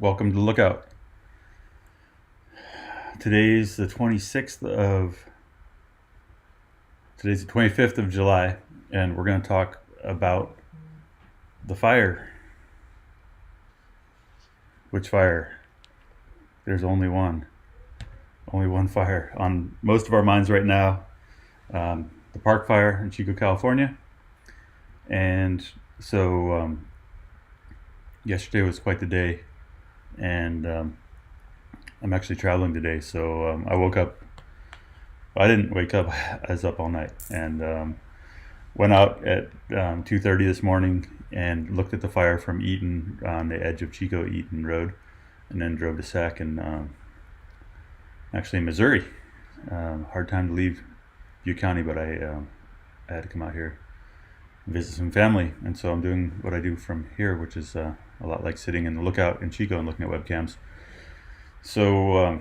Welcome to Lookout. Today's the 25th of July, and we're going to talk about the fire. Which fire? There's only one fire on most of our minds right now. The park fire in Chico, California. And so yesterday was quite the day, and I'm actually traveling today, so I woke up. I didn't wake up. I was up all night, and went out at 2:30 this morning and looked at the fire from Eaton on the edge of Chico Eaton Road, and then drove to Sac and actually Missouri. Hard time to leave Butte County, but I had to come out here and visit some family, and so I'm doing what I do from here, which is a lot like sitting in the Lookout in Chico and looking at webcams. So I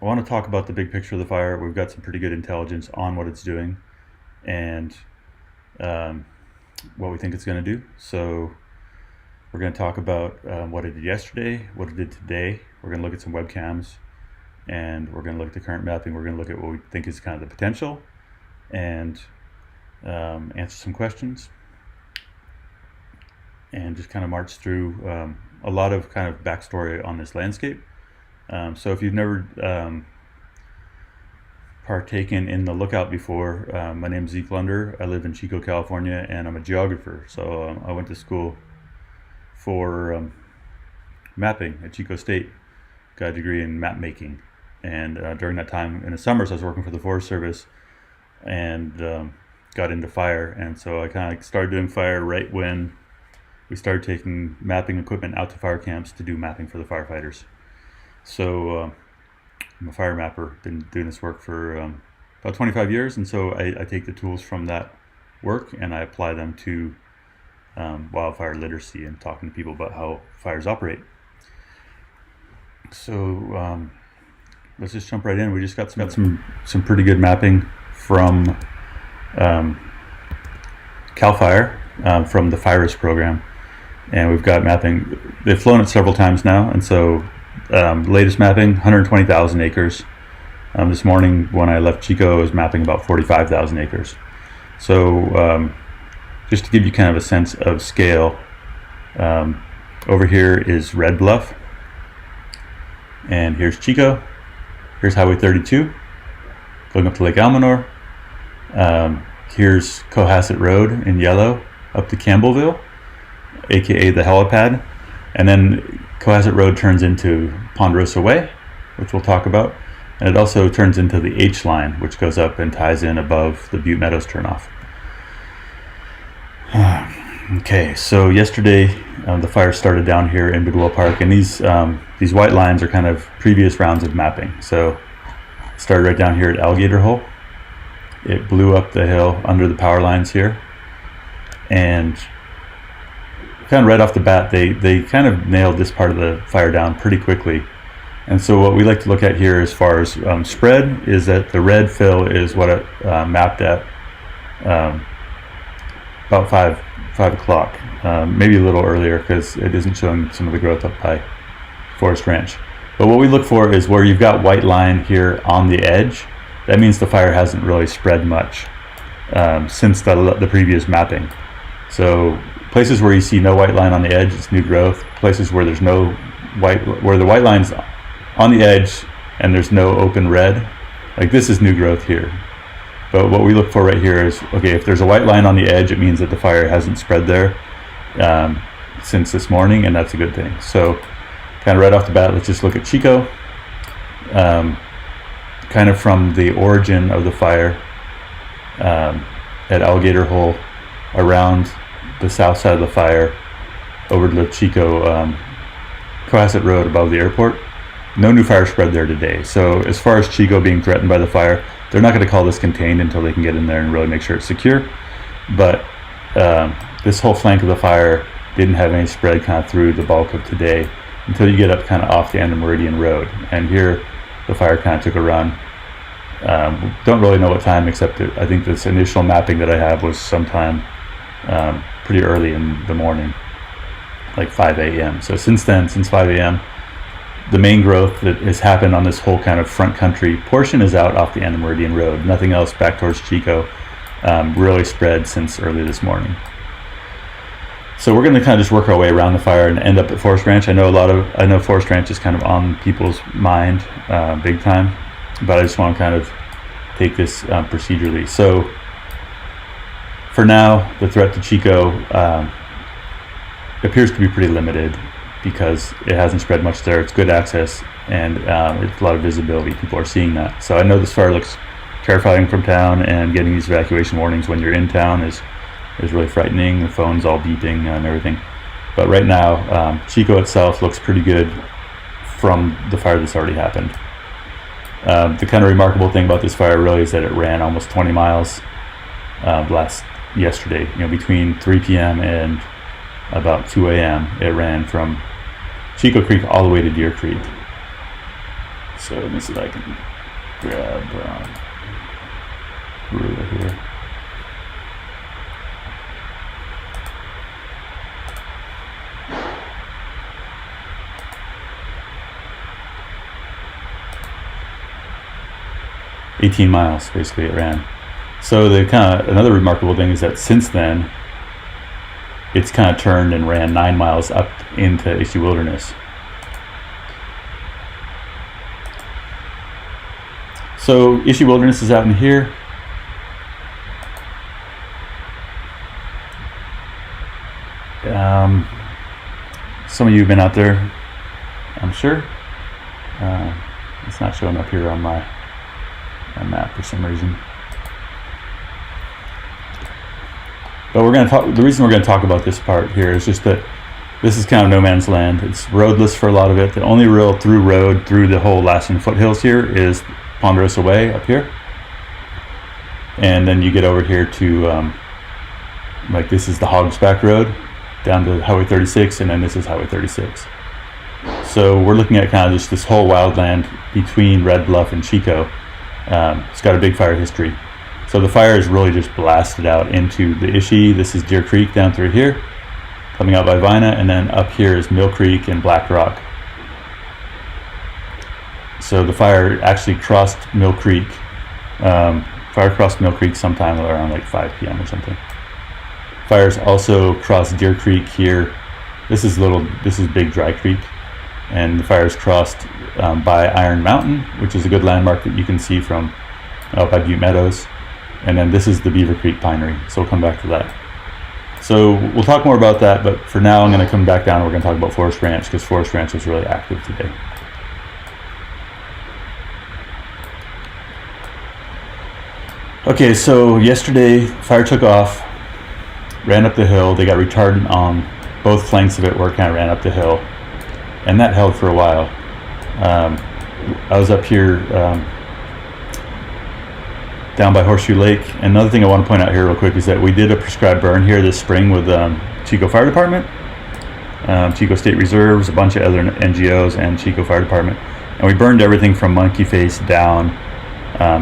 want to talk about the big picture of the fire. We've got some pretty good intelligence on what it's doing and what we think it's going to do. So we're going to talk about what it did yesterday, what it did today. We're going to look at some webcams, and we're going to look at the current mapping. We're going to look at what we think is kind of the potential and answer some questions, and just kind of march through a lot of kind of backstory on this landscape. So if you've never partaken in the Lookout before, my name is Zeke Lunder. I live in Chico, California, and I'm a geographer. So I went to school for mapping at Chico State, got a degree in map making. And during that time, in the summers, I was working for the Forest Service and got into fire. And so I kind of started doing fire right when we started taking mapping equipment out to fire camps to do mapping for the firefighters. So I'm a fire mapper, been doing this work for about 25 years, and so I take the tools from that work and I apply them to wildfire literacy and talking to people about how fires operate. So let's just jump right in. We just got some pretty good mapping from CAL FIRE, from the FIRES program, and we've got mapping. They've flown it several times now, and so latest mapping 120,000 acres. This morning when I left Chico, I was mapping about 45,000 acres. So just to give you kind of a sense of scale, over here is Red Bluff, and here's Chico. Here's Highway 32 going up to Lake Almanor. Here's Cohasset Road in yellow up to Campbellville, aka the helipad, and then Cohasset Road turns into Ponderosa Way, which we'll talk about, and it also turns into the H line, which goes up and ties in above the Butte Meadows turnoff. Okay, so yesterday the fire started down here in Bidwell Park, and these white lines are kind of previous rounds of mapping. So it started right down here at Alligator Hole. It blew up the hill under the power lines here, and kind of right off the bat, they kind of nailed this part of the fire down pretty quickly. And so what we like to look at here as far as spread is that the red fill is what it mapped at about 5 o'clock, maybe a little earlier because it isn't showing some of the growth up by Forest Ranch. But what we look for is where you've got white line here on the edge. That means the fire hasn't really spread much since the previous mapping. So places where you see no white line on the edge, it's new growth. Places where there's no where the white line's on the edge and there's no open red, like this is new growth here. But what we look for right here is, okay, if there's a white line on the edge, it means that the fire hasn't spread there since this morning, and that's a good thing. So kind of right off the bat, let's just look at Chico. Kind of from the origin of the fire at Alligator Hole around the south side of the fire over to Chico, Cohasset Road above the airport. No new fire spread there today. So as far as Chico being threatened by the fire, they're not going to call this contained until they can get in there and really make sure it's secure. But this whole flank of the fire didn't have any spread kind of through the bulk of today until you get up kind of off the end of Meridian Road. And here the fire kind of took a run. Don't really know what time, except that I think this initial mapping that I have was sometime pretty early in the morning. like 5 a.m. So since then, since 5 a.m., the main growth that has happened on this whole kind of front country portion is out off the end of Meridian Road. Nothing else back towards Chico really spread since early this morning. So we're going to kind of just work our way around the fire and end up at Forest Ranch. I know Forest Ranch is kind of on people's mind big time, but I just want to kind of take this procedurally. So for now, the threat to Chico appears to be pretty limited because it hasn't spread much there. It's good access and it's a lot of visibility. People are seeing that. So I know this fire looks terrifying from town, and getting these evacuation warnings when you're in town is really frightening. The phone's all beeping and everything. But right now, Chico itself looks pretty good from the fire that's already happened. The kind of remarkable thing about this fire really is that it ran almost 20 miles yesterday. Between 3 p.m. and about 2 a.m. it ran from Chico Creek all the way to Deer Creek. So let me see if I can grab ruler here. "18 miles basically it ran." So another remarkable thing is that since then it's kind of turned and ran 9 miles up into Issue Wilderness. So Issue Wilderness is out in here. Some of you have been out there, I'm sure. It's not showing up here on my map for some reason. But the reason we're going to talk about this part here is just that this is kind of no man's land. It's roadless for a lot of it. The only real through road through the whole Lassen foothills here is Ponderosa Way up here. And then you get over here to, this is the Hogsback Road down to Highway 36, and then this is Highway 36. So we're looking at kind of just this whole wildland between Red Bluff and Chico. It's got a big fire history. So the fire is really just blasted out into the Ishii. This is Deer Creek down through here, coming out by Vina, and then up here is Mill Creek and Black Rock. So the fire actually crossed Mill Creek. Fire crossed Mill Creek sometime around like 5 p.m. or something. Fires also crossed Deer Creek here. This is Big Dry Creek, and the fires crossed by Iron Mountain, which is a good landmark that you can see from out by Butte Meadows. And then this is the Beaver Creek Pinery, so we'll come back to that. So we'll talk more about that, but for now I'm going to come back down and we're going to talk about Forest Ranch, because Forest Ranch was really active today. Okay, so yesterday fire took off, ran up the hill. They got retardant on both flanks of it where it kind of ran up the hill, and that held for a while. I was up here down by Horseshoe Lake. And another thing I want to point out here real quick is that we did a prescribed burn here this spring with Chico Fire Department, Chico State Reserves, a bunch of other NGOs, and Chico Fire Department. And we burned everything from Monkey Face down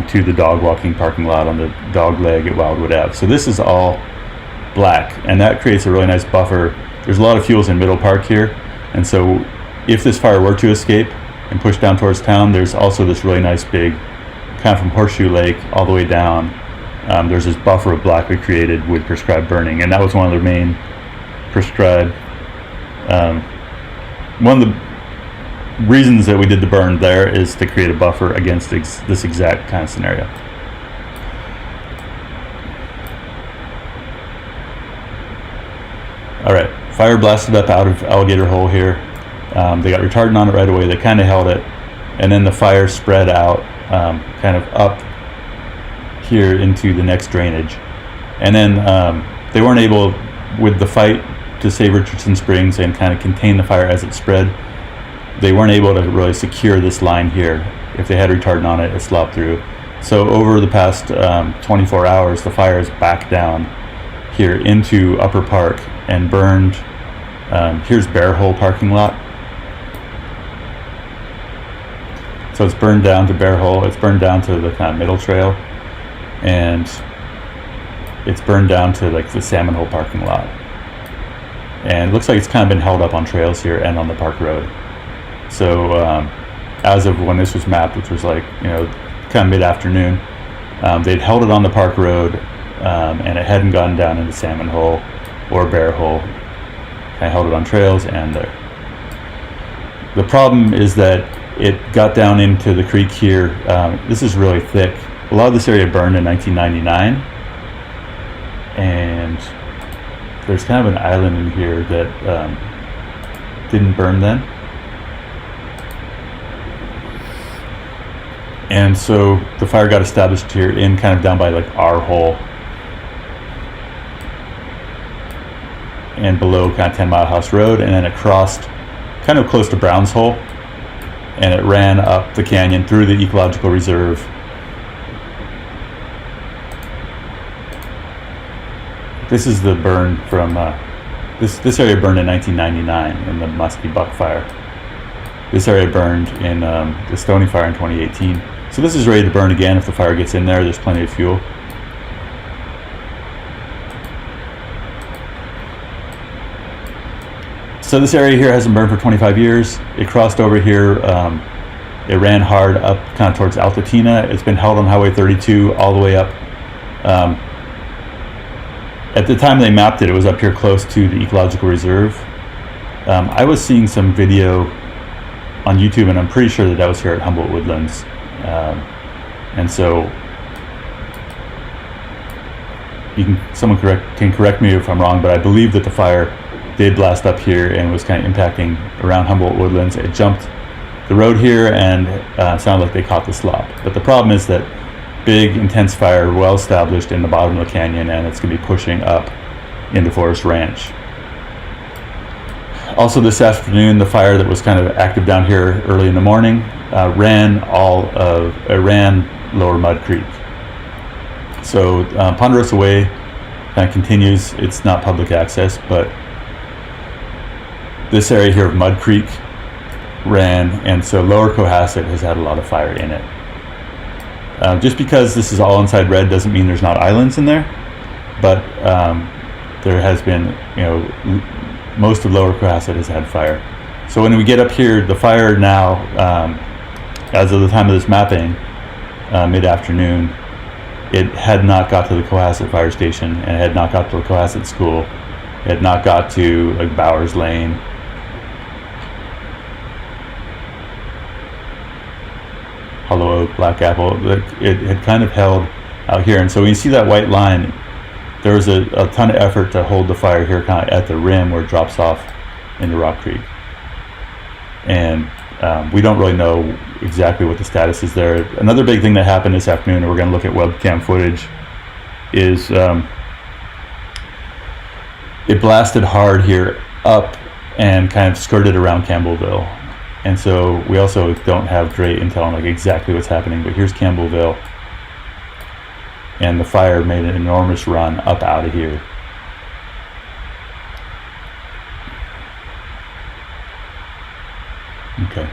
to the dog walking parking lot on the dog leg at Wildwood Ave. So this is all black, and that creates a really nice buffer. There's a lot of fuels in Middle Park here, and so if this fire were to escape and push down towards town, there's also this really nice big, kind of from Horseshoe Lake all the way down, there's this buffer of black we created with prescribed burning, and that was one of the main prescribed, one of the reasons that we did the burn there is to create a buffer against this exact kind of scenario. Alright, fire blasted up out of Alligator Hole here. They got retardant on it right away. They kind of held it, and then the fire spread out kind of up here into the next drainage. And then they weren't able, with the fight to save Richardson Springs and kind of contain the fire as it spread, they weren't able to really secure this line here. If they had retardant on it, it slopped through. So over the past 24 hours, the fire is back down here into Upper Park and burned. Here's Bear Hole parking lot. So it's burned down to Bear Hole. It's burned down to the kind of middle trail, and it's burned down to like the Salmon Hole parking lot. and it looks like it's kind of been held up on trails here and on the park road. So as of when this was mapped, which was like, you know, kind of mid-afternoon, they'd held it on the park road, and it hadn't gone down into Salmon Hole or Bear Hole. I held it on trails and there. The problem is that it got down into the creek here. This is really thick. A lot of this area burned in 1999, and there's kind of an island in here that didn't burn then. And so the fire got established here in kind of down by like our hole and below kind of 10 Mile House Road, and then it crossed kind of close to Brown's Hole, and it ran up the canyon through the ecological reserve. This is the burn from this area burned in 1999 in the Muskie Buck Fire. This area burned in the Stony Fire in 2018. So this is ready to burn again if the fire gets in there. There's plenty of fuel. So this area here hasn't burned for 25 years. It crossed over here. It ran hard up kind of towards Altatina. It's been held on Highway 32 all the way up. At the time they mapped it, it was up here close to the ecological reserve. I was seeing some video on YouTube, and I'm pretty sure that was here at Humboldt Woodlands. And so someone can correct me if I'm wrong, but I believe that the fire did blast up here and was kind of impacting around Humboldt Woodlands. It jumped the road here and sounded like they caught the slop. But the problem is that big, intense fire, well established in the bottom of the canyon, and it's going to be pushing up into Forest Ranch. Also this afternoon, the fire that was kind of active down here early in the morning ran Lower Mud Creek. So Ponderosa Way kind of continues. It's not public access, but this area here of Mud Creek ran, and so Lower Cohasset has had a lot of fire in it. Just because this is all inside red doesn't mean there's not islands in there, but there has been, you know, most of Lower Cohasset has had fire. So when we get up here, the fire now, as of the time of this mapping, mid-afternoon, it had not got to the Cohasset fire station, and it had not got to the Cohasset school. It had not got to like Bowers Lane. Hollow Oak, Black Apple. It had kind of held out here, and so when you see that white line, there was a ton of effort to hold the fire here kind of at the rim where it drops off into Rock Creek. And we don't really know exactly what the status is there. Another big thing that happened this afternoon, and we're going to look at webcam footage, is it blasted hard here up and kind of skirted around Campbellville. And so we also don't have great intel on like exactly what's happening, but here's Campbellville, and the fire made an enormous run up out of here. Okay,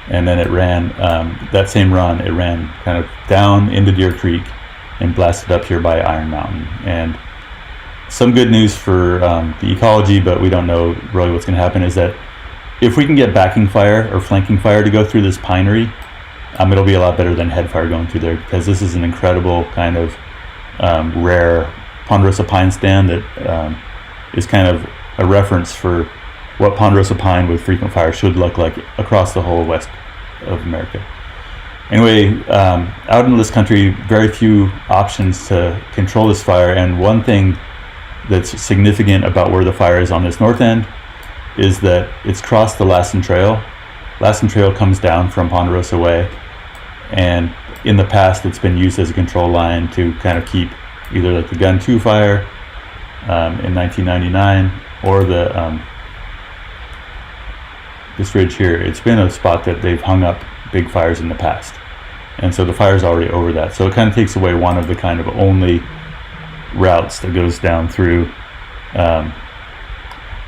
and then it ran, that same run, it ran kind of down into Deer Creek and blasted up here by Iron Mountain. And some good news for the ecology, but we don't know really what's going to happen, is that if we can get backing fire or flanking fire to go through this pinery, it'll be a lot better than head fire going through there, because this is an incredible kind of rare ponderosa pine stand that is kind of a reference for what ponderosa pine with frequent fire should look like across the whole west of America. Anyway, out in this country, very few options to control this fire, and one thing that's significant about where the fire is on this north end is that it's crossed the Lassen Trail. Lassen Trail comes down from Ponderosa Way, and in the past it's been used as a control line to kind of keep either like the Gun 2 fire in 1999 or the this ridge here. It's been a spot that they've hung up big fires in the past, and so the fire's already over that, so it kind of takes away one of the kind of only routes that goes down through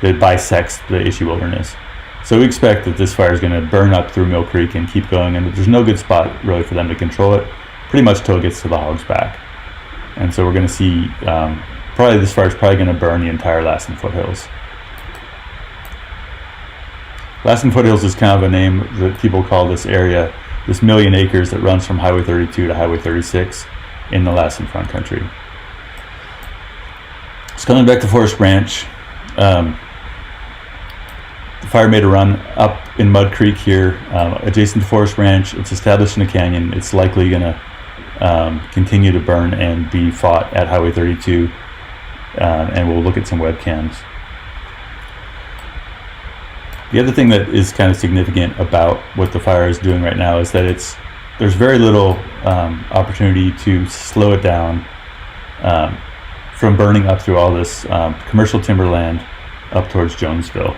that bisects the Ishii Wilderness. So we expect that this fire is going to burn up through Mill Creek and keep going, and there's no good spot really for them to control it, pretty much till it gets to the Hog's Back. And so we're going to see probably this fire is probably going to burn the entire Lassen foothills. Lassen Foothills is kind of a name that people call this area, this 1 million acres that runs from Highway 32 to Highway 36 in the Lassen Front Country. So coming back to Forest Ranch, the fire made a run up in Mud Creek here, adjacent to Forest Ranch. It's established in a canyon. It's likely going to continue to burn and be fought at Highway 32, and we'll look at some webcams. The other thing that is kind of significant about what the fire is doing right now is that there's very little opportunity to slow it down from burning up through all this commercial timberland up towards Jonesville.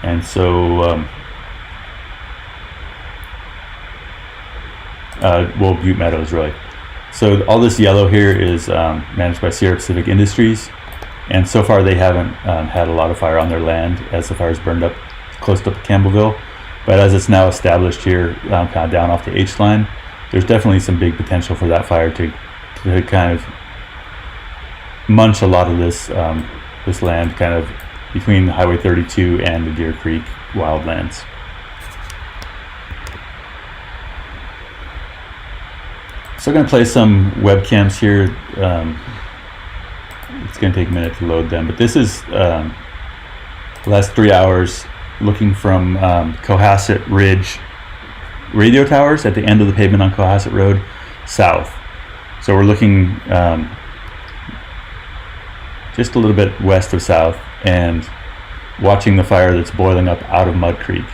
And so, Butte Meadows, really. So all this yellow here is managed by Sierra Pacific Industries. And so far they haven't had a lot of fire on their land as the fire's burned up close to Campbellville. But as it's now established here, kind of down off the H line, there's definitely some big potential for that fire to kind of munch a lot of this this land kind of between Highway 32 and the Deer Creek wildlands. So I'm going to play some webcams here. It's going to take a minute to load them, but this is the last 3 hours looking from Cohasset Ridge radio towers at the end of the pavement on Cohasset Road south. So we're looking just a little bit west of south and watching the fire that's boiling up out of Mud Creek.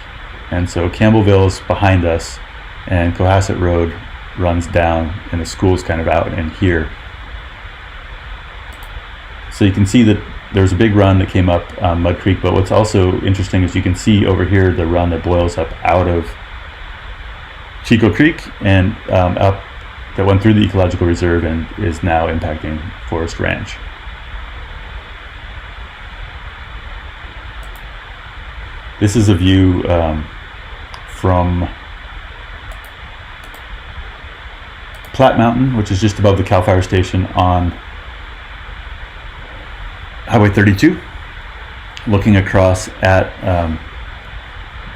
And so Campbellville's behind us and Cohasset Road runs down and the school's kind of out in here. So you can see that there's a big run that came up Mud Creek, but what's also interesting is you can see over here the run that boils up out of Chico Creek and up that went through the ecological reserve and is now impacting Forest Ranch. This is a view from Platte Mountain, which is just above the CAL FIRE station on Highway 32, looking across at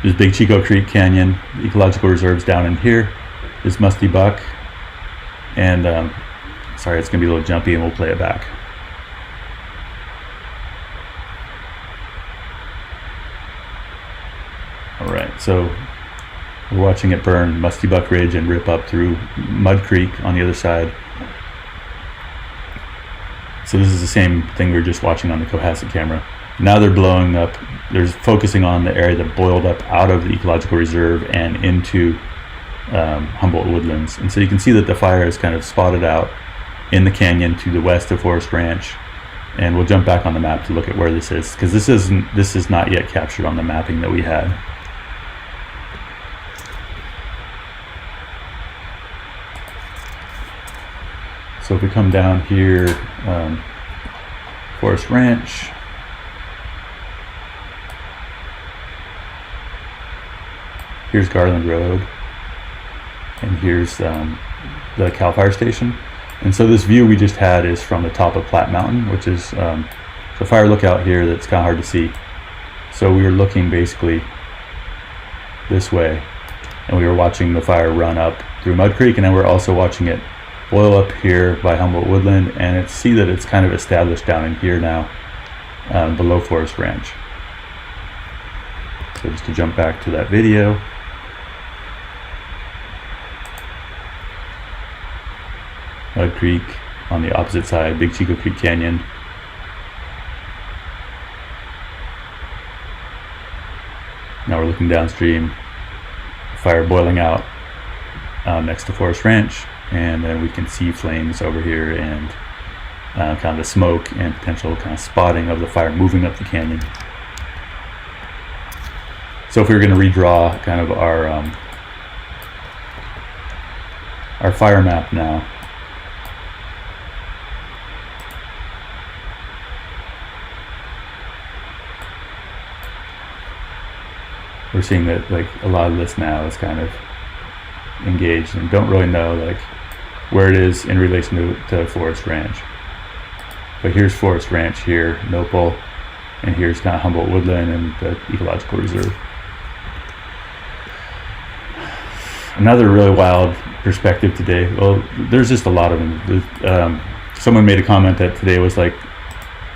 this big Chico Creek Canyon, the ecological reserves down in here, this Musty Buck, and sorry, it's going to be a little jumpy and we'll play it back. Alright, so we're watching it burn Musty Buck Ridge and rip up through Mud Creek on the other side. So this is the same thing we were just watching on the Cohasset camera. Now they're blowing up, they're focusing on the area that boiled up out of the ecological reserve and into Humboldt Woodlands. And so you can see that the fire is kind of spotted out in the canyon to the west of Forest Ranch. And we'll jump back on the map to look at where this is, because this is not yet captured on the mapping that we had. So if we come down here, Forest Ranch, here's Garland Road, and here's the CAL FIRE station. And so this view we just had is from the top of Platte Mountain, which is the fire lookout here that's kind of hard to see. So we were looking basically this way, and we were watching the fire run up through Mud Creek, and then we're also watching it boil up here by Humboldt Woodland, and see that it's kind of established down in here now, below Forest Ranch. So just to jump back to that video. Mud Creek on the opposite side, Big Chico Creek Canyon. Now we're looking downstream, fire boiling out next to Forest Ranch. And then we can see flames over here and kind of the smoke and potential kind of spotting of the fire moving up the canyon. So if we were going to redraw kind of our fire map now, we're seeing that like a lot of this now is kind of engaged and don't really know like where it is in relation to Forest Ranch. But here's Forest Ranch here, Nopal, and here's kind of Humboldt Woodland and the ecological reserve. Another really wild perspective today. Well, there's just a lot of them. Someone made a comment that today was like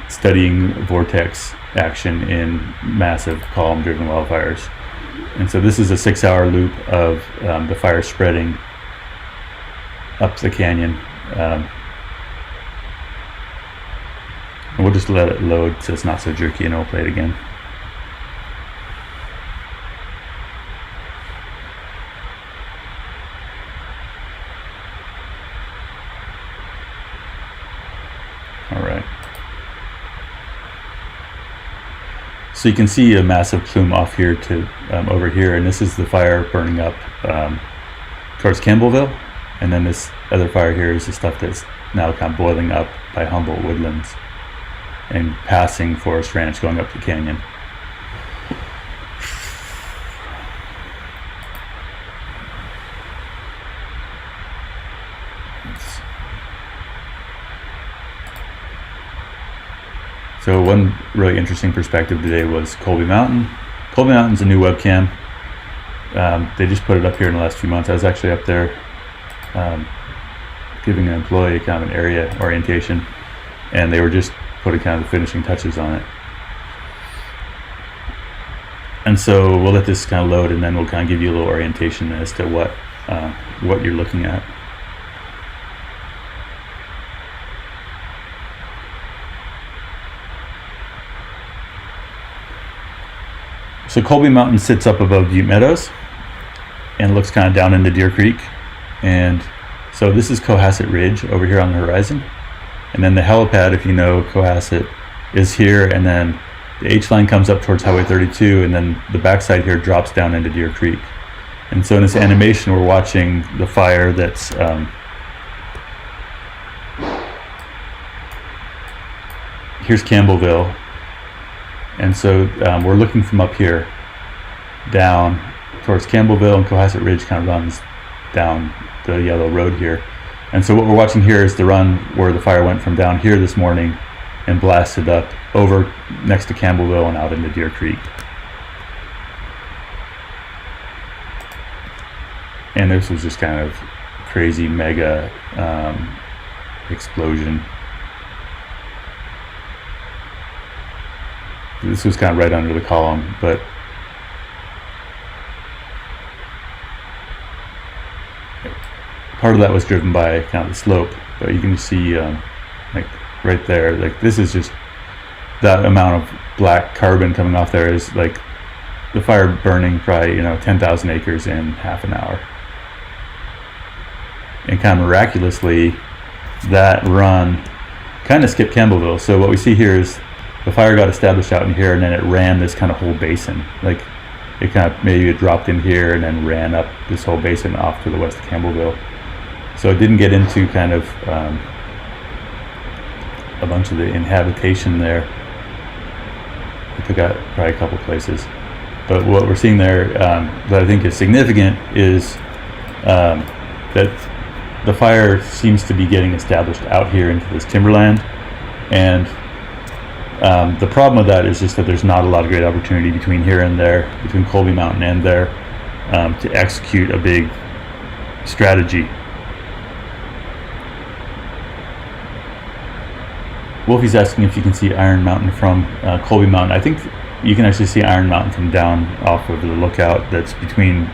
studying vortex action in massive column-driven wildfires. And so this is a 6-hour loop of the fire spreading up the canyon. And we'll just let it load so it's not so jerky, and I'll play it again. All right. So you can see a massive plume off here to over here, and this is the fire burning up towards Campbellville, and then this other fire here is the stuff that's now kind of boiling up by Humboldt Woodlands and passing Forest Ranch, going up the canyon. So one really interesting perspective today was Colby Mountain. Colby Mountain's a new webcam. They just put it up here in the last few months. I was actually up there giving an employee kind of an area orientation, and they were just putting kind of the finishing touches on it. And so we'll let this kind of load, and then we'll kind of give you a little orientation as to what you're looking at. So Colby Mountain sits up above Butte Meadows and looks kind of down into Deer Creek. And so this is Cohasset Ridge over here on the horizon. And then the helipad, if you know Cohasset, is here, and then the H-line comes up towards Highway 32, and then the backside here drops down into Deer Creek. And so in this animation, we're watching the fire that's here's Campbellville. And so we're looking from up here down towards Campbellville, and Cohasset Ridge kind of runs down the yellow road here. And so what we're watching here is the run where the fire went from down here this morning and blasted up over next to Campbellville and out into Deer Creek. And this was just kind of crazy mega explosion. This was kind of right under the column, but part of that was driven by kind of the slope. But you can see like right there, like this is just that amount of black carbon coming off there is like the fire burning probably 10,000 acres in half an hour. And kind of miraculously, that run kind of skipped Campbellville. So what we see here is the fire got established out in here, and then it ran this kind of whole basin. Like it kind of maybe it dropped in here and then ran up this whole basin off to the west of Campbellville. So it didn't get into kind of a bunch of the inhabitation there. It took out probably a couple places. But what we're seeing there that I think is significant is that the fire seems to be getting established out here into this timberland. And the problem with that is just that there's not a lot of great opportunity between here and there, between Colby Mountain and there, to execute a big strategy. Wolfie's asking if you can see Iron Mountain from Colby Mountain. I think you can actually see Iron Mountain from down off of the lookout that's between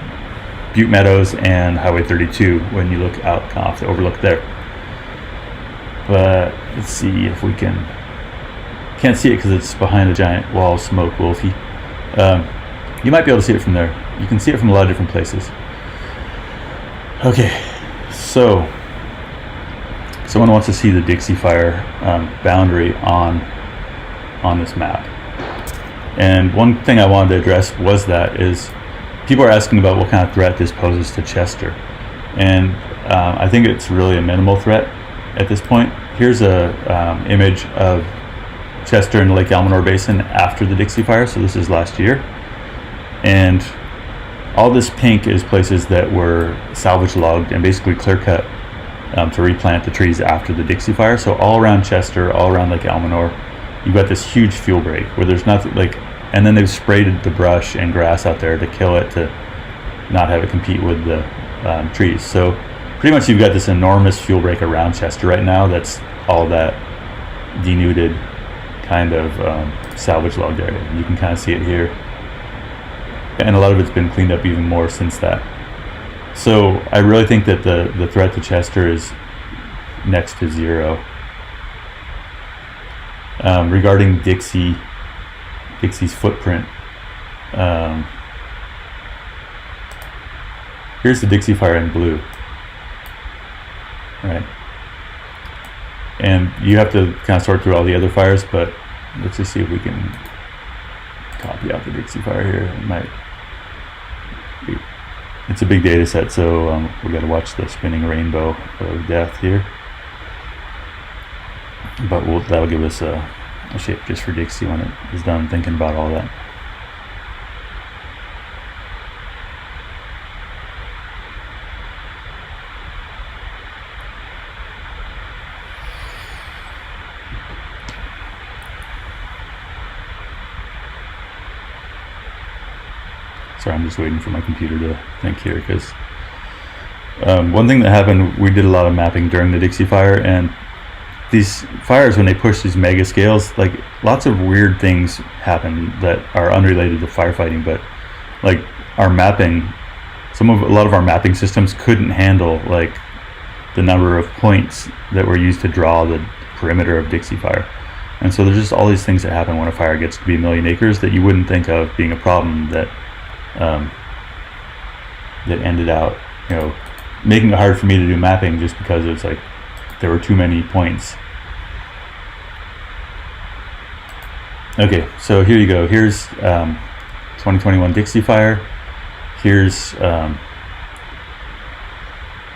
Butte Meadows and Highway 32 when you look out kind of off the overlook there. But let's see if we can. Can't see it because it's behind a giant wall of smoke, Wolfie. You might be able to see it from there. You can see it from a lot of different places. Okay, so someone wants to see the Dixie fire boundary on this map. And one thing I wanted to address was that is people are asking about what kind of threat this poses to Chester. And I think it's really a minimal threat at this point. Here's a image of Chester and the Lake Almanor Basin after the Dixie fire. So this is last year. And all this pink is places that were salvage logged and basically clear cut to replant the trees after the Dixie fire. So all around Chester, all around Lake Almanor, you've got this huge fuel break where there's nothing like, and then they've sprayed the brush and grass out there to kill it, to not have it compete with the trees. So pretty much you've got this enormous fuel break around Chester right now. That's all that denuded kind of salvage logged area. You can kind of see it here, and a lot of it's been cleaned up even more since that. So I really think that the threat to Chester is next to zero. Regarding Dixie's footprint, here's the Dixie fire in blue, right? And you have to kind of sort through all the other fires, but let's just see if we can copy out the Dixie fire here. It might be, it's a big data set, so we got to watch the spinning rainbow of death here. But that'll give us a shape just for Dixie when it is done thinking about all that. Sorry, I'm just waiting for my computer to think here, because one thing that happened, we did a lot of mapping during the Dixie fire, and these fires, when they push these mega scales, like lots of weird things happen that are unrelated to firefighting, but like our mapping, a lot of our mapping systems couldn't handle like the number of points that were used to draw the perimeter of Dixie fire. And so there's just all these things that happen when a fire gets to be 1 million acres that you wouldn't think of being a problem, that that ended out, making it hard for me to do mapping just because it's like there were too many points. Okay, so here you go. Here's 2021 Dixie fire. Here's our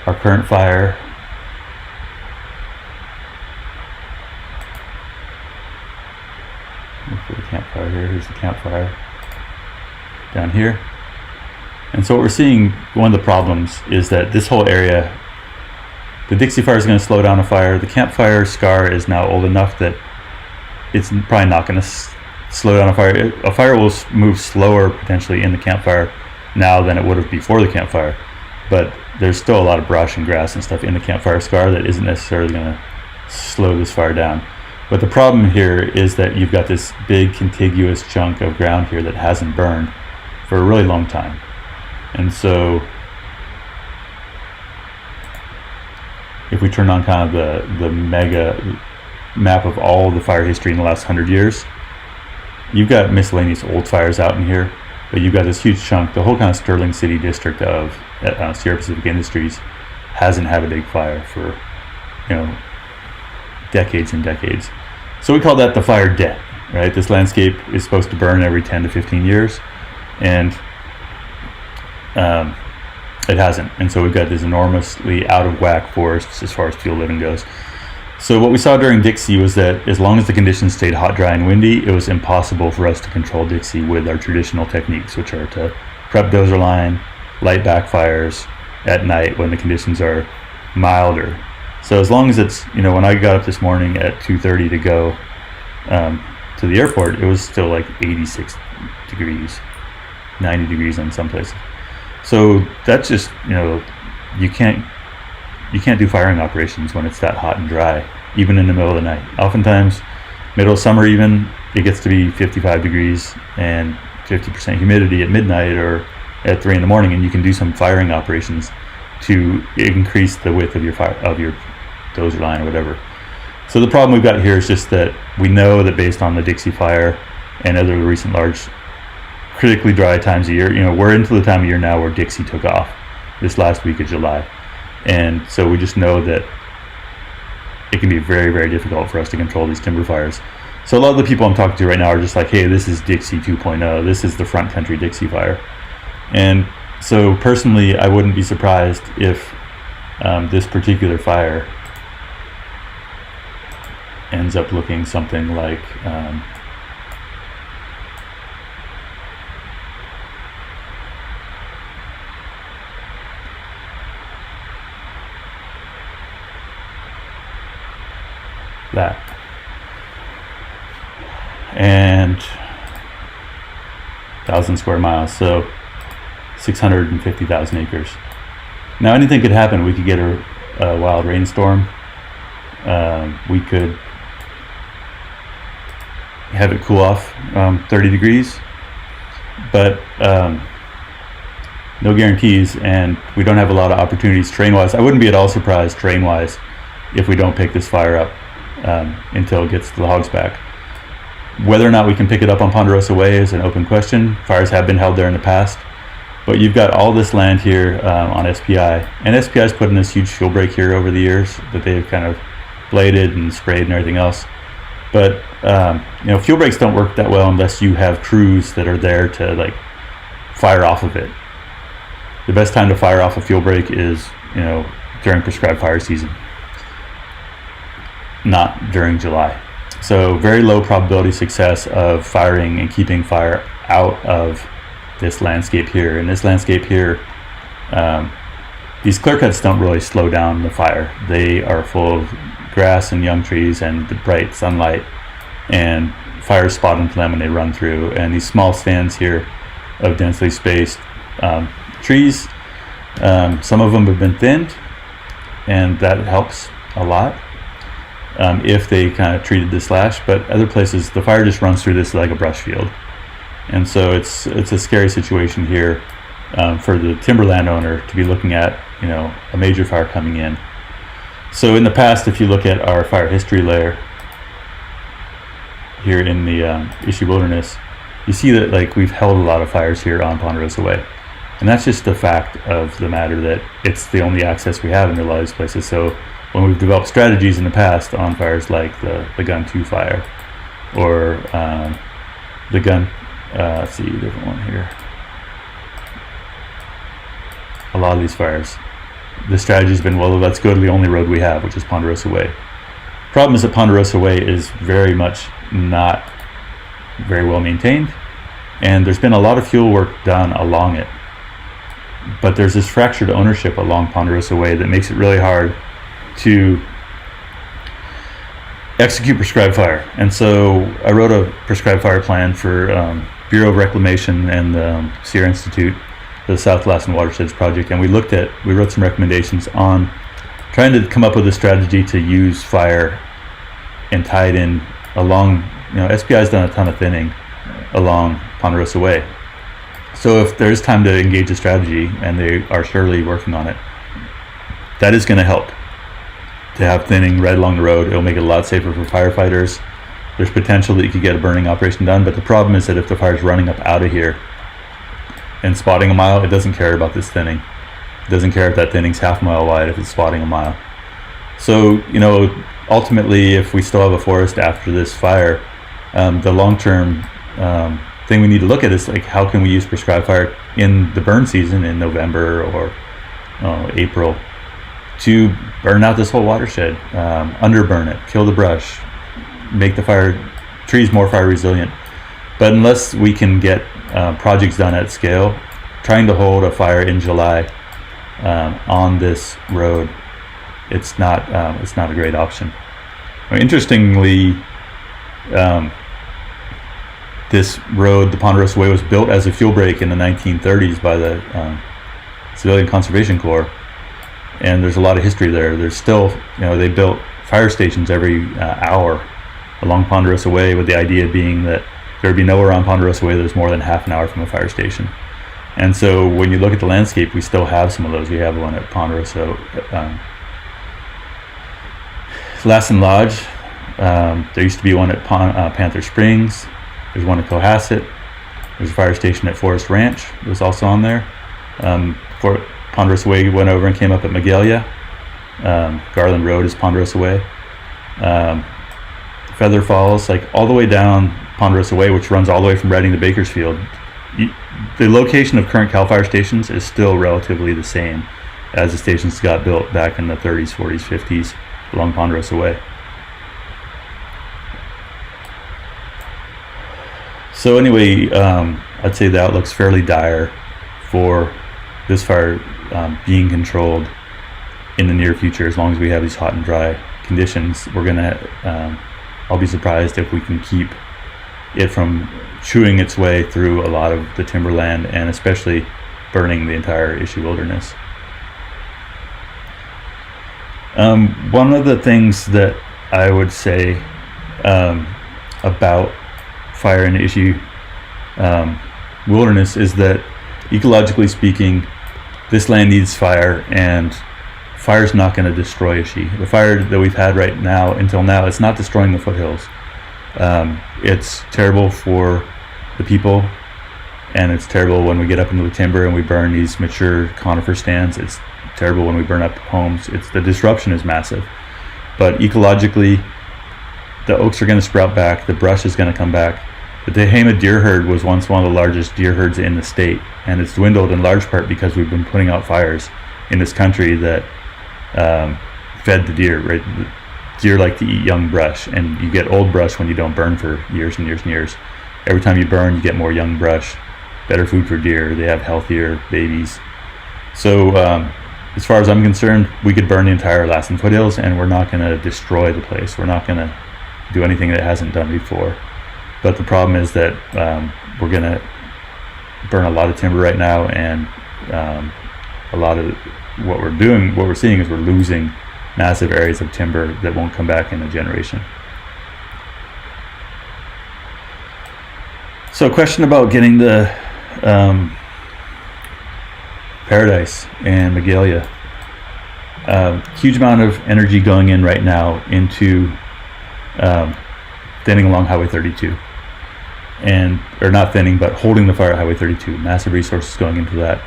current fire. Look for the campfire here. Here's the campfire down here. And so what we're seeing, one of the problems is that this whole area, the Dixie fire is going to slow down a fire. The campfire scar is now old enough that it's probably not going to slow down a fire. A fire will move slower potentially in the campfire now than it would have before the campfire. But there's still a lot of brush and grass and stuff in the campfire scar that isn't necessarily going to slow this fire down. But the problem here is that you've got this big contiguous chunk of ground here that hasn't burned for a really long time. And so if we turn on kind of the mega map of all the fire history in the last 100 years, you've got miscellaneous old fires out in here, but you've got this huge chunk. The whole kind of Sterling City district of Sierra Pacific Industries hasn't had a big fire for decades and decades. So we call that the fire debt, right? This landscape is supposed to burn every 10 to 15 years, and it hasn't. And so we've got this enormously out of whack forests as far as fuel living goes. So what we saw during Dixie was that as long as the conditions stayed hot, dry, and windy, it was impossible for us to control Dixie with our traditional techniques, which are to prep dozer line, light backfires at night when the conditions are milder. So as long as it's, when I got up this morning at 2:30 to go to the airport, it was still like 86 degrees, 90 degrees in some places. So that's just, you can't do firing operations when it's that hot and dry, even in the middle of the night. Oftentimes, middle of summer even, it gets to be 55 degrees and 50% humidity at midnight or at 3 in the morning, and you can do some firing operations to increase the width of your dozer line or whatever. So the problem we've got here is just that we know that based on the Dixie fire and other recent large critically dry times of year, we're into the time of year now where Dixie took off this last week of July. And so we just know that it can be very, very difficult for us to control these timber fires. So a lot of the people I'm talking to right now are just like, hey, this is Dixie 2.0. This is the front country Dixie fire. And so personally, I wouldn't be surprised if this particular fire ends up looking something like that. And 1,000 square miles, so 650,000 acres. Now anything could happen. We could get a wild rainstorm. We could have it cool off 30 degrees, but no guarantees, and we don't have a lot of opportunities terrain-wise. I wouldn't be at all surprised terrain-wise if we don't pick this fire up until it gets to the hogs back. Whether or not we can pick it up on Ponderosa Way is an open question. Fires have been held there in the past, but you've got all this land here on SPI, and SPI's put in this huge fuel break here over the years that they've kind of bladed and sprayed and everything else. But fuel breaks don't work that well unless you have crews that are there to like fire off of it. The best time to fire off a fuel break is during prescribed fire season, not during July. So very low probability success of firing and keeping fire out of this landscape here. In this landscape here, these clear cuts don't really slow down the fire. They are full of grass and young trees and the bright sunlight, and fires spot into them when they run through. And these small stands here of densely spaced trees, some of them have been thinned, and that helps a lot if they kind of treated the slash. But other places the fire just runs through this like a brush field, and so it's a scary situation here for the timber landowner to be looking at a major fire coming in. So in the past, if you look at our fire history layer here in the Issue Wilderness, you see that like we've held a lot of fires here on Ponderosa Way, and that's just the fact of the matter that it's the only access we have into a lot of these places. So when we've developed strategies in the past on fires like the Gun 2 fire, or the Gun, let's see, a different one here. A lot of these fires, the strategy's been, well, let's go to the only road we have, which is Ponderosa Way. Problem is that Ponderosa Way is very much not very well maintained, and there's been a lot of fuel work done along it, but there's this fractured ownership along Ponderosa Way that makes it really hard to execute prescribed fire. And so I wrote a prescribed fire plan for Bureau of Reclamation and the Sierra Institute, the South Lassen Watersheds Project, and we wrote some recommendations on trying to come up with a strategy to use fire and tie it in along, SPI's done a ton of thinning along Ponderosa Way. So if there's time to engage a strategy, and they are surely working on it, that is going to help to have thinning right along the road. It'll make it a lot safer for firefighters. There's potential that you could get a burning operation done, but the problem is that if the fire's running up out of here and spotting a mile, it doesn't care about this thinning. It doesn't care if that thinning's half a mile wide if it's spotting a mile. So, ultimately, if we still have a forest after this fire, the long-term thing we need to look at is like, how can we use prescribed fire in the burn season in November or April to burn out this whole watershed, underburn it, kill the brush, make the trees more fire resilient. But unless we can get projects done at scale, trying to hold a fire in July on this road, it's not a great option. Interestingly, this road, the Ponderosa Way, was built as a fuel break in the 1930s by the Civilian Conservation Corps, and there's a lot of history there. There's still, they built fire stations every hour along Ponderosa Way, with the idea being that there'd be nowhere on Ponderosa Way that's more than half an hour from a fire station. And so when you look at the landscape, we still have some of those. We have one at Ponderosa, Lassen Lodge. There used to be one at Panther Springs. There's one at Cohasset. There's a fire station at Forest Ranch. It was also on there. Ponderosa Way went over and came up at Magalia. Garland Road is Ponderosa Way. Feather Falls, like all the way down Ponderosa Way, which runs all the way from Reading to Bakersfield. The location of current CAL FIRE stations is still relatively the same as the stations got built back in the 30s, 40s, 50s along Ponderosa Way. So anyway, I'd say the outlook's fairly dire for this fire being controlled in the near future. As long as we have these hot and dry conditions, we're gonna I'll be surprised if we can keep it from chewing its way through a lot of the timberland, and especially burning the entire Issue Wilderness. One of the things that I would say about fire in Ishi wilderness is that, ecologically speaking, this land needs fire, and fire's not going to destroy Ishi. The fire that we've had right now, until now, it's not destroying the foothills. It's terrible for the people, and it's terrible when we get up into the timber and we burn these mature conifer stands. It's terrible when we burn up homes. The disruption is massive. But ecologically, the oaks are going to sprout back, the brush is going to come back. The Tehama deer herd was once one of the largest deer herds in the state, and it's dwindled in large part because we've been putting out fires in this country that fed the deer, right? The deer like to eat young brush, and you get old brush when you don't burn for years and years and years. Every time you burn, you get more young brush, better food for deer, they have healthier babies. So as far as I'm concerned, we could burn the entire Alaskan foothills and we're not going to destroy the place. We're not going to do anything that it hasn't done before. But the problem is that we're going to burn a lot of timber right now, and a lot of what we're seeing is we're losing massive areas of timber that won't come back in a generation. So a question about getting the Paradise and Magalia. Huge amount of energy going in right now into thinning along Highway 32. Or not thinning, but holding the fire at Highway 32. Massive resources going into that.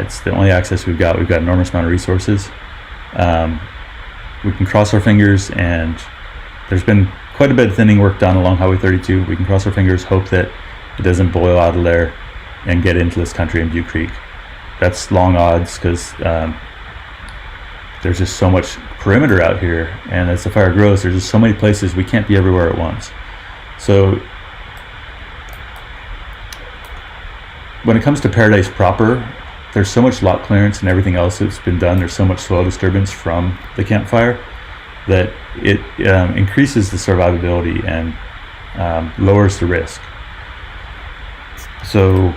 It's the only access we've got. We've got an enormous amount of resources. We can cross our fingers, and there's been quite a bit of thinning work done along Highway 32. We can cross our fingers, hope that it doesn't boil out of there and get into this country in Butte Creek. That's long odds, because there's just so much perimeter out here, and as the fire grows, there's just so many places we can't be everywhere at once. So when it comes to Paradise proper, there's so much lot clearance and everything else that's been done. There's so much soil disturbance from the campfire that it increases the survivability and lowers the risk. So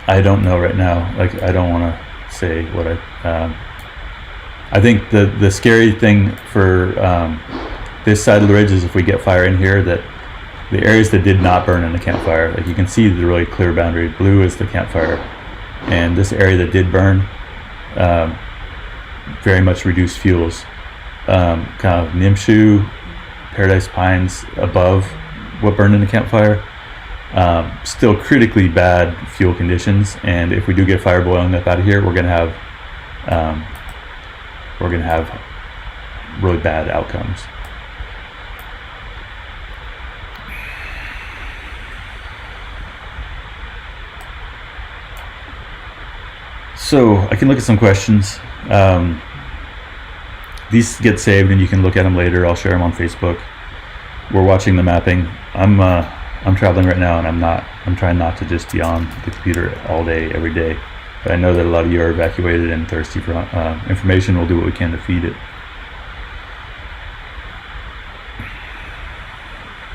I don't know right now. Like, I don't want to say what I think the scary thing for this side of the ridge is if we get fire in here, that the areas that did not burn in the campfire, like you can see the really clear boundary. Blue is the campfire, and this area that did burn, very much reduced fuels. Kind of Nimshu, Paradise Pines above what burned in the campfire. Still critically bad fuel conditions, and if we do get fire boiling up out of here, we're gonna have really bad outcomes. So I can look at some questions. These get saved and you can look at them later. I'll share them on Facebook. We're watching the mapping. I'm traveling right now, and I'm trying not to just be on the computer all day, every day. But I know that a lot of you are evacuated and thirsty for information. We'll do what we can to feed it.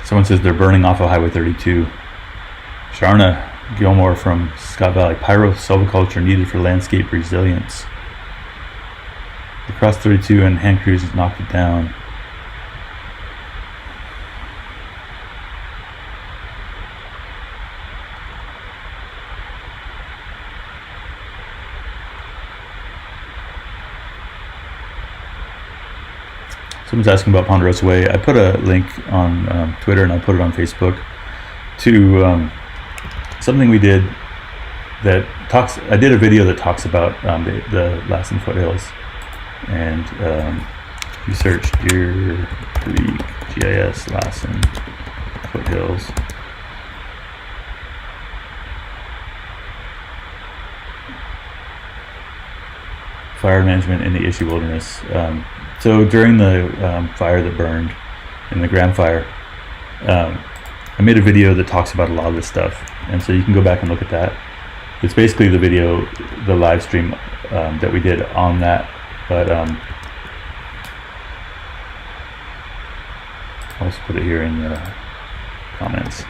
Someone says they're burning off of Highway 32. Sharna Gilmore from Scott Valley. Pyro silviculture needed for landscape resilience. The cross 32 and hand crews knocked it down. Someone's asking about Ponderosa Way. I put a link on Twitter, and I put it on Facebook to something we did that talks. I did a video that talks about the Lassen foothills, and you search Deer Creek GIS Lassen foothills. Fire management in the Ishi wilderness. So during the fire that burned in the Grand Fire, I made a video that talks about a lot of this stuff, and so you can go back and look at that. It's basically the video, the live stream that we did on that, but I'll just put it here in the comments.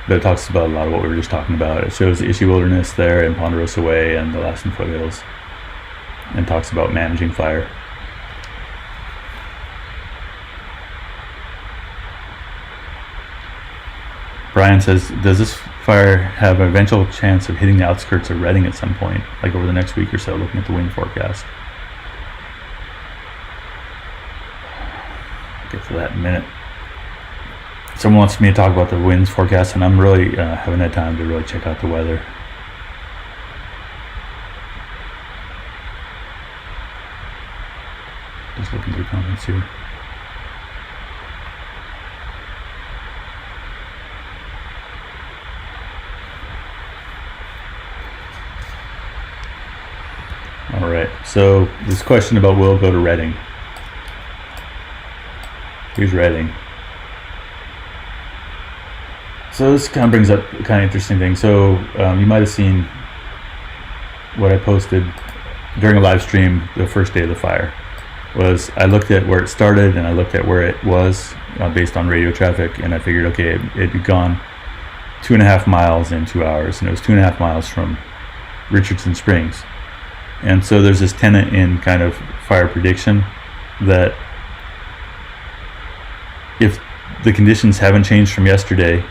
but it talks about a lot of what we were just talking about. It shows the Ishi Wilderness there and Ponderosa Way and the Alaskan foothills, and talks about managing fire. Brian says, does this fire have an eventual chance of hitting the outskirts of Redding at some point, like over the next week or so, looking at the wind forecast? I'll get to that in a minute. Someone wants me to talk about the winds forecast, and I'm really haven't had time to really check out the weather. Just looking through comments here. All right, so this question about will it go to Redding. Here's Redding. So this kind of brings up a kind of interesting thing. So you might have seen what I posted during a live stream the first day of the fire. Was I looked at where it started and I looked at where it was based on radio traffic, and I figured, okay, it had gone 2.5 miles in 2 hours, and it was 2.5 miles from Richardson Springs. And so there's this tenet in kind of fire prediction that if the conditions haven't changed from yesterday,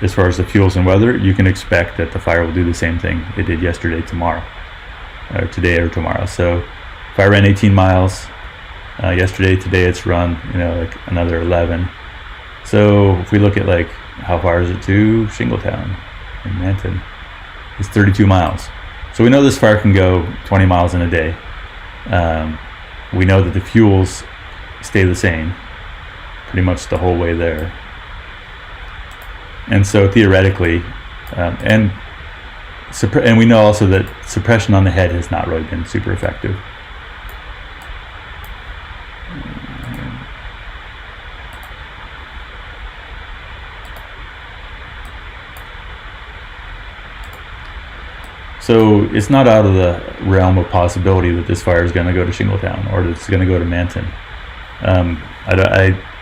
as far as the fuels and weather, you can expect that the fire will do the same thing it did yesterday, tomorrow, or today or tomorrow. So if I ran 18 miles yesterday, today it's run, like another 11. So if we look at like how far is it to Shingletown in Manton, it's 32 miles. So we know this fire can go 20 miles in a day. We know that the fuels stay the same pretty much the whole way there. And so theoretically, and we know also that suppression on the head has not really been super effective. So it's not out of the realm of possibility that this fire is going to go to Shingletown or that it's going to go to Manton.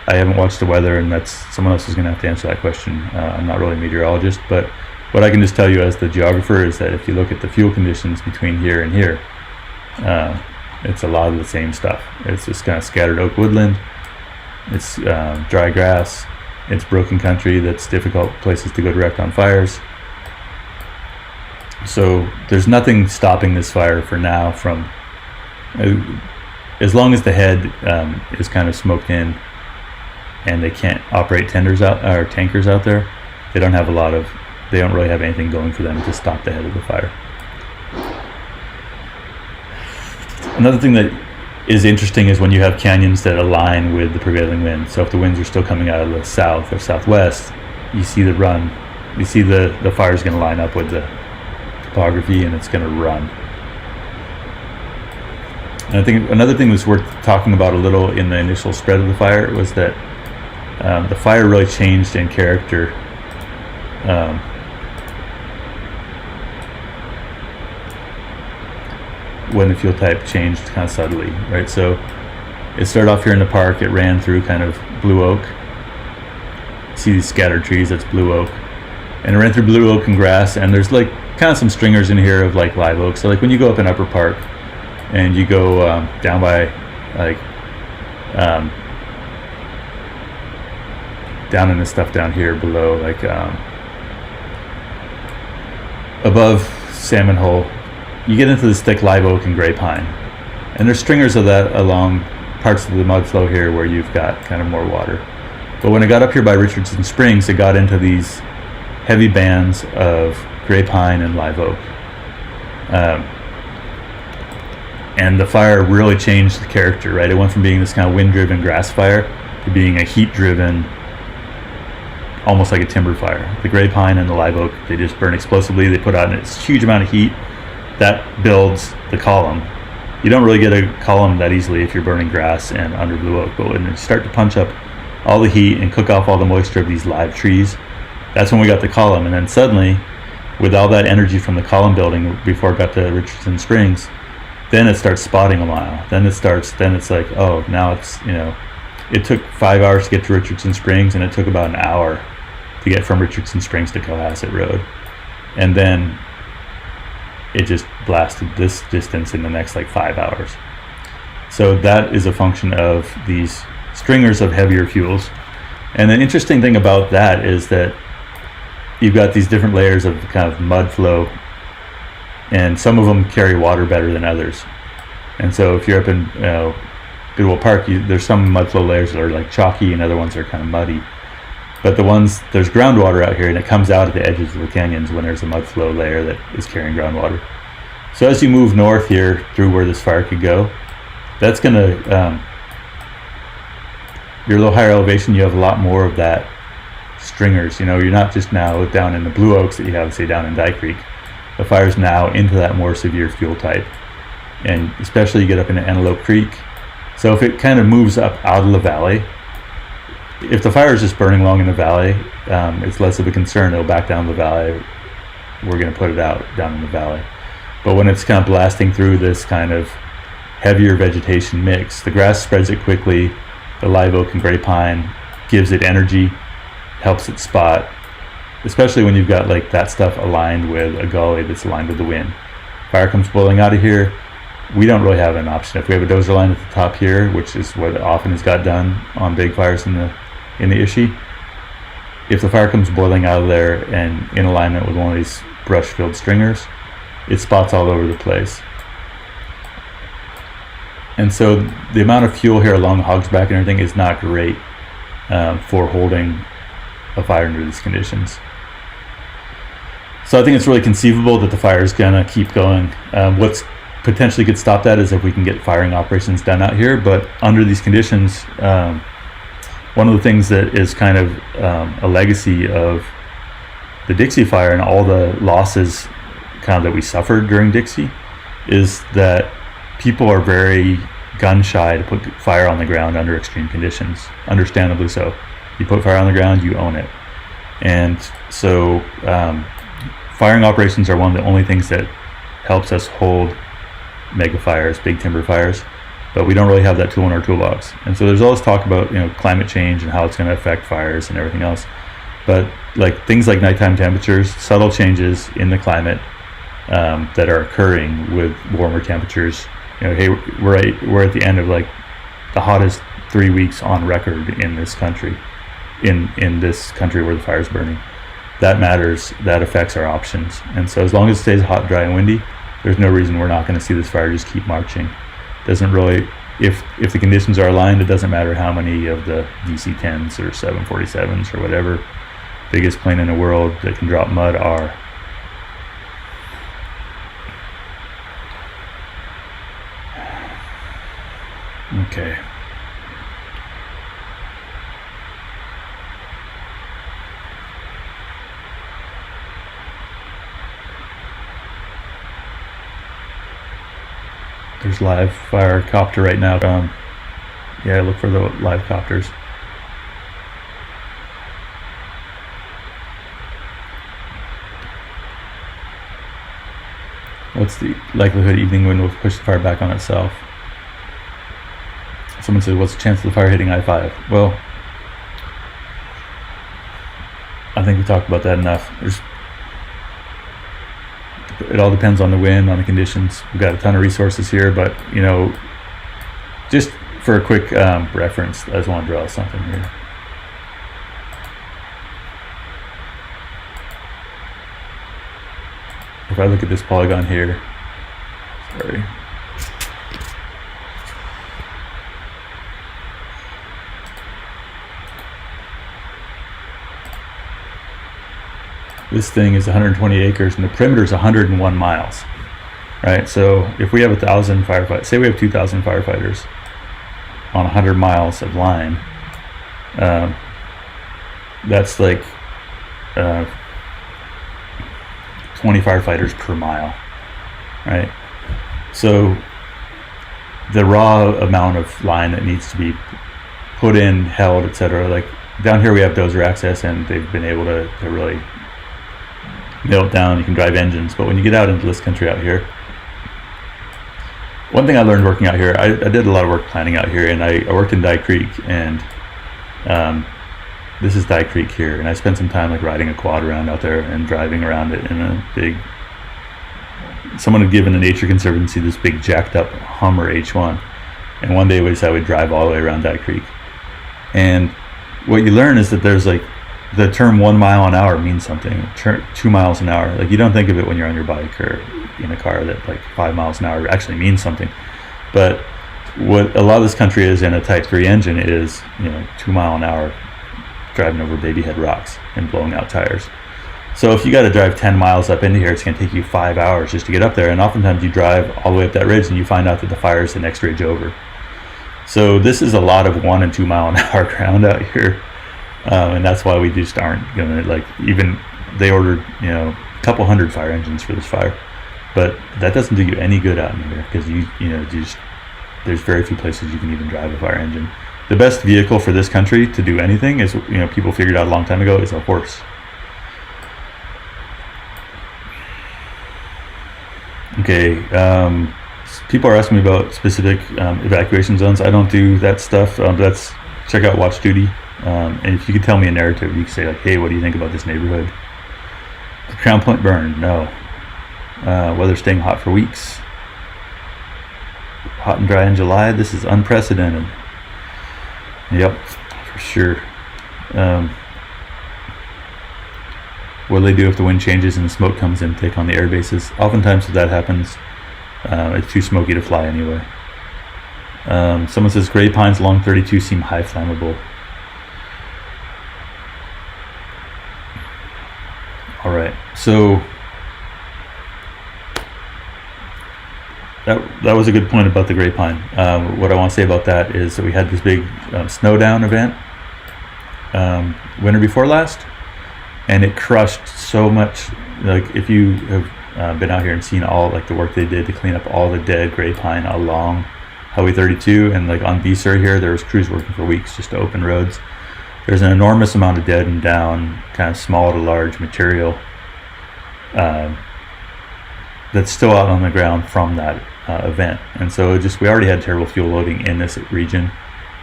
I haven't watched the weather, and that's someone else is going to have to answer that question. I'm not really a meteorologist, but what I can just tell you as the geographer is that if you look at the fuel conditions between here and here, it's a lot of the same stuff. It's just kind of scattered oak woodland, it's dry grass, it's broken country that's difficult places to go direct on fires. So there's nothing stopping this fire for now from, as long as the head is kind of smoked in and they can't operate tankers out there, they don't really have anything going for them to stop the head of the fire. Another thing that is interesting is when you have canyons that align with the prevailing wind. So if the winds are still coming out of the south or southwest, you see the fire's going to line up with the topography, and it's going to run. And I think another thing that's worth talking about a little in the initial spread of the fire was that the fire really changed in character when the fuel type changed kind of subtly, right? So it started off here in the park, it ran through kind of blue oak. See these scattered trees, that's blue oak. And it ran through blue oak and grass, and there's like kind of some stringers in here of like live oak. So like when you go up in Upper Park and you go down by like down in this stuff down here below, like above Salmon Hole, you get into this thick live oak and gray pine, and there's stringers of that along parts of the mud flow here where you've got kind of more water. But when it got up here by Richardson Springs, it got into these heavy bands of gray pine and live oak, and the fire really changed the character, right? It went from being this kind of wind-driven grass fire to being a heat-driven, almost like a timber fire. The gray pine and the live oak, they just burn explosively. They put out this huge amount of heat that builds the column. You don't really get a column that easily if you're burning grass and under blue oak, but when you start to punch up all the heat and cook off all the moisture of these live trees, that's when we got the column. And then suddenly, with all that energy from the column building before it got to Richardson Springs, then it starts spotting a mile. Then it's like, oh, now it's, it took 5 hours to get to Richardson Springs, and it took about an hour to get from Richardson Springs to Cohasset Road. And then it just blasted this distance in the next like 5 hours. So that is a function of these stringers of heavier fuels. And the interesting thing about that is that you've got these different layers of kind of mud flow, and some of them carry water better than others. And so if you're up in Goodwill Park, there's some mud flow layers that are like chalky and other ones are kind of muddy. But there's groundwater out here, and it comes out at the edges of the canyons when there's a mud flow layer that is carrying groundwater. So as you move north here through where this fire could go, that's going to, your low higher elevation, you have a lot more of that stringers. You're not just now down in the Blue Oaks that you have, say, down in Dye Creek. The fire's now into that more severe fuel type. And especially you get up into Antelope Creek. So if it kind of moves up out of the valley, if the fire is just burning long in the valley, it's less of a concern. It'll back down the valley. We're going to put it out down in the valley. But when it's kind of blasting through this kind of heavier vegetation mix, the grass spreads it quickly. The live oak and gray pine gives it energy, helps it spot, especially when you've got like that stuff aligned with a gully that's aligned with the wind. Fire comes blowing out of here. We don't really have an option. If we have a dozer line at the top here, which is what often is got done on big fires in the Ishii, if the fire comes boiling out of there and in alignment with one of these brush-filled stringers, it spots all over the place. And so the amount of fuel here along the hog's back and everything is not great for holding a fire under these conditions. So I think it's really conceivable that the fire is gonna keep going. What's potentially could stop that is if we can get firing operations done out here, but under these conditions, one of the things that is kind of a legacy of the Dixie fire and all the losses kind of that we suffered during Dixie is that people are very gun shy to put fire on the ground under extreme conditions, understandably so. You put fire on the ground, you own it. And so firing operations are one of the only things that helps us hold mega fires, big timber fires, but we don't really have that tool in our toolbox. And so there's all this talk about climate change and how it's going to affect fires and everything else, but like things like nighttime temperatures, subtle changes in the climate that are occurring with warmer temperatures. Hey, we're at the end of like the hottest 3 weeks on record in this country, in this country where the fire's burning. That matters. That affects our options. And so as long as it stays hot, dry, and windy, there's no reason we're not going to see this fire just keep marching. Doesn't really, if the conditions are aligned, it doesn't matter how many of the DC-10s or 747s or whatever biggest plane in the world that can drop mud are. Okay. There's live fire copter right now. Yeah, look for the live copters. What's the likelihood evening wind will push the fire back on itself? Someone said, what's the chance of the fire hitting I-5? Well, I think we talked about that enough. It all depends on the wind, on the conditions. We've got a ton of resources here, but just for a quick reference, I just want to draw something here. If I look at this polygon here, sorry. This thing is 120 acres and the perimeter is 101 miles, right? So if we have 1,000 firefighters, say we have 2,000 firefighters on 100 miles of line, that's like 20 firefighters per mile, right? So the raw amount of line that needs to be put in, held, etc. Like down here we have dozer access and they've been able to really nail it down. You can drive engines, but when you get out into this country out here, one thing I learned working out here, I did a lot of work planning out here, and I worked in Dye Creek, and this is Dye Creek here, and I spent some time like riding a quad around out there and driving around it in a big. Someone had given the Nature Conservancy this big jacked up Hummer H1, and one day we decided we'd drive all the way around Dye Creek. And what you learn is that there's like the term 1 mile an hour means something, 2 miles an hour. Like you don't think of it when you're on your bike or in a car that like 5 miles an hour actually means something. But what a lot of this country is in a Type 3 engine is, 2 mile an hour driving over baby head rocks and blowing out tires. So if you got to drive 10 miles up into here, it's going to take you 5 hours just to get up there. And oftentimes you drive all the way up that ridge and you find out that the fire is the next ridge over. So this is a lot of 1 and 2 mile an hour ground out here. And that's why we just aren't going to, like, even they ordered, a couple hundred fire engines for this fire. But that doesn't do you any good out in here because there's very few places you can even drive a fire engine. The best vehicle for this country to do anything is, people figured out a long time ago, is a horse. Okay, people are asking me about specific evacuation zones. I don't do that stuff. Check out Watch Duty. And if you could tell me a narrative, you could say like, hey, what do you think about this neighborhood? The Crown Point burned? No. Weather staying hot for weeks. Hot and dry in July. This is unprecedented. Yep, for sure. What do they do if the wind changes and the smoke comes in, take on the air bases? Oftentimes if that happens, it's too smoky to fly anyway. Someone says gray pines along 32 seem high flammable. All right, so that was a good point about the gray pine. What I want to say about that is that we had this big snow down event winter before last, and it crushed so much. Like if you have been out here and seen all like the work they did to clean up all the dead gray pine along Highway 32, and like on B-Sur here, there was crews working for weeks just to open roads. There's an enormous amount of dead and down, kind of small to large material that's still out on the ground from that event. And so we already had terrible fuel loading in this region.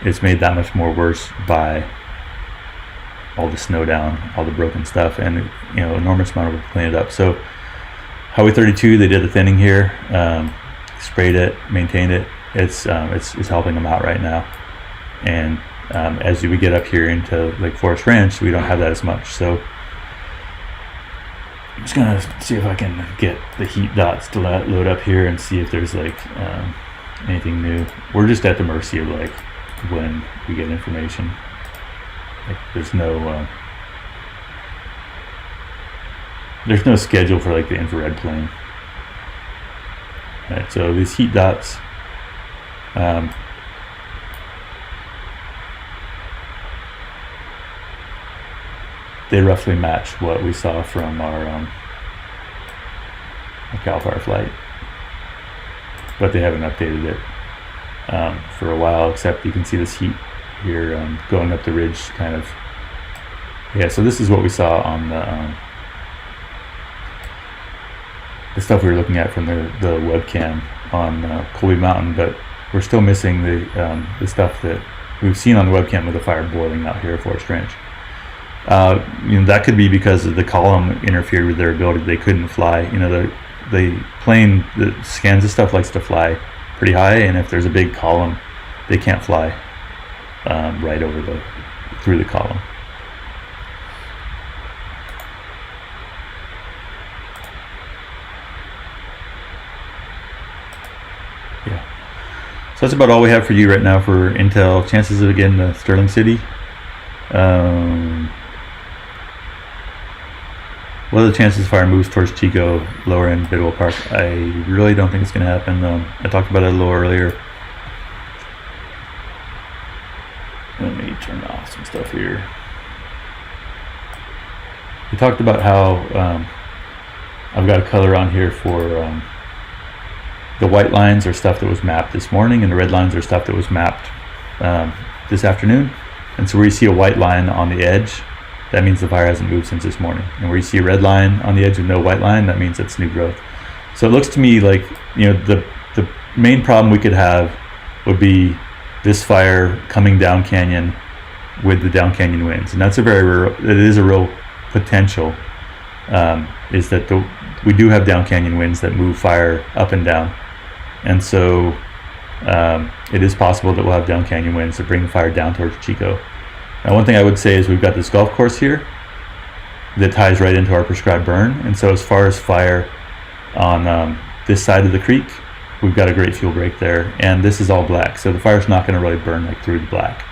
It's made that much more worse by all the snow down, all the broken stuff, and enormous amount of work to clean it up. So Highway 32, they did the thinning here, sprayed it, maintained it. It's helping them out right now. And as we get up here into Lake Forest Ranch, we don't have that as much. So I'm just gonna see if I can get the heat dots to load up here and see if there's like anything new. We're just at the mercy of like when we get information. Like there's no schedule for like the infrared plane. All right, so these heat dots. They roughly match what we saw from our CAL FIRE flight, but they haven't updated it for a while, except you can see this heat here going up the ridge kind of. Yeah, so this is what we saw on the stuff we were looking at from the webcam on Colby Mountain, but we're still missing the stuff that we've seen on the webcam with the fire boiling out here at Forest Ranch. That could be because of the column interfered with their ability. They couldn't fly. The plane that scans this stuff likes to fly pretty high, and if there's a big column, they can't fly right over through the column. Yeah. So that's about all we have for you right now for intel. Chances of getting Sterling City. What are the chances fire moves towards Chico, lower end Bidwell Park? I really don't think it's going to happen. I talked about it a little earlier. Let me turn off some stuff here. We talked about how I've got a color on here for the white lines are stuff that was mapped this morning, and the red lines are stuff that was mapped this afternoon. And so where you see a white line on the edge, that means the fire hasn't moved since this morning. And where you see a red line on the edge with no white line, that means it's new growth. So it looks to me like the main problem we could have would be this fire coming down canyon with the down canyon winds, and that's it is a real potential. Is that we do have down canyon winds that move fire up and down, and so it is possible that we'll have down canyon winds that bring the fire down towards Chico. Now, one thing I would say is we've got this golf course here that ties right into our prescribed burn, and so as far as fire on this side of the creek, we've got a great fuel break there, and this is all black, so the fire's not going to really burn like through the black.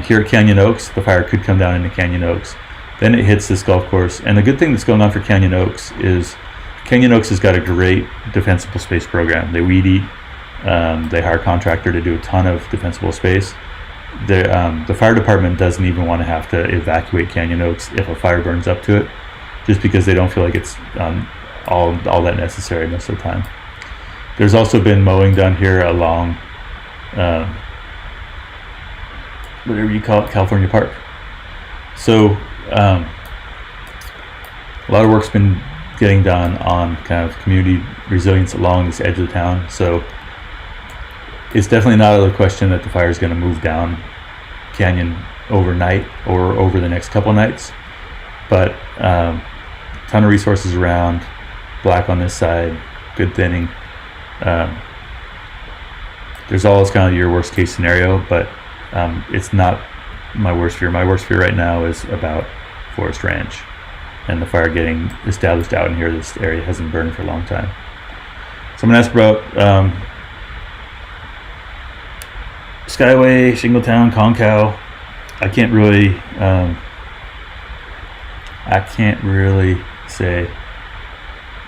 Here at Canyon Oaks, the fire could come down into Canyon Oaks. Then it hits this golf course, and the good thing that's going on for Canyon Oaks is Canyon Oaks has got a great defensible space program. They weed eat. They hire a contractor to do a ton of defensible space. The fire department doesn't even want to have to evacuate Canyon Oaks if a fire burns up to it, just because they don't feel like it's all that necessary most of the time. There's also been mowing done here along whatever you call it, California Park. So a lot of work's been getting done on kind of community resilience along this edge of the town. So it's definitely not out of the question that the fire is going to move down canyon overnight or over the next couple nights. But ton of resources around, black on this side, good thinning. There's always kind of your worst case scenario, but it's not my worst fear. My worst fear right now is about Forest Ranch and the fire getting established out in here. This area hasn't burned for a long time. So I'm going to ask about Skyway, Shingletown, Concow. I can't really say.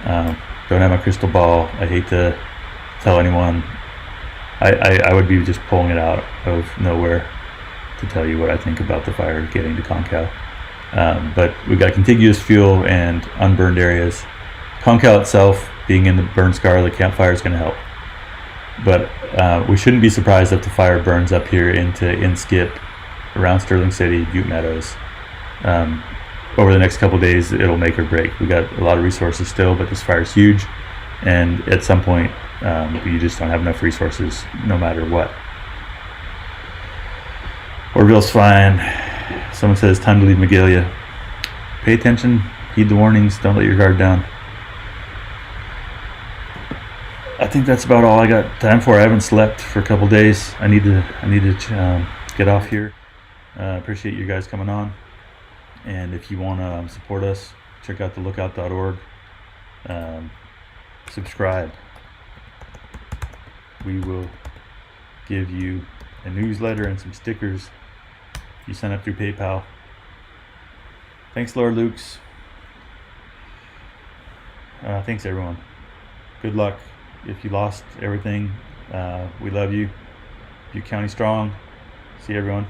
Don't have my crystal ball. I hate to tell anyone. I would be just pulling it out of nowhere to tell you what I think about the fire getting to Concow. But we've got contiguous fuel and unburned areas. Concow itself, being in the burn scar of the campfire, is going to help. But we shouldn't be surprised if the fire burns up here into Inskip, around Sterling City, Butte Meadows. Over the next couple days, it'll make or break. We got a lot of resources still, but this fire is huge, and at some point, you just don't have enough resources, no matter what. Orville's fine. Someone says time to leave Magalia. Pay attention, heed the warnings, don't let your guard down. I think that's about all I got time for. I haven't slept for a couple days. I need to get off here. Appreciate you guys coming on. And if you want to support us, check out thelookout.org. Subscribe. We will give you a newsletter and some stickers if you sign up through PayPal. Thanks, Lord Lukes. Thanks, everyone. Good luck. If you lost everything, we love you. Butte County strong. See everyone.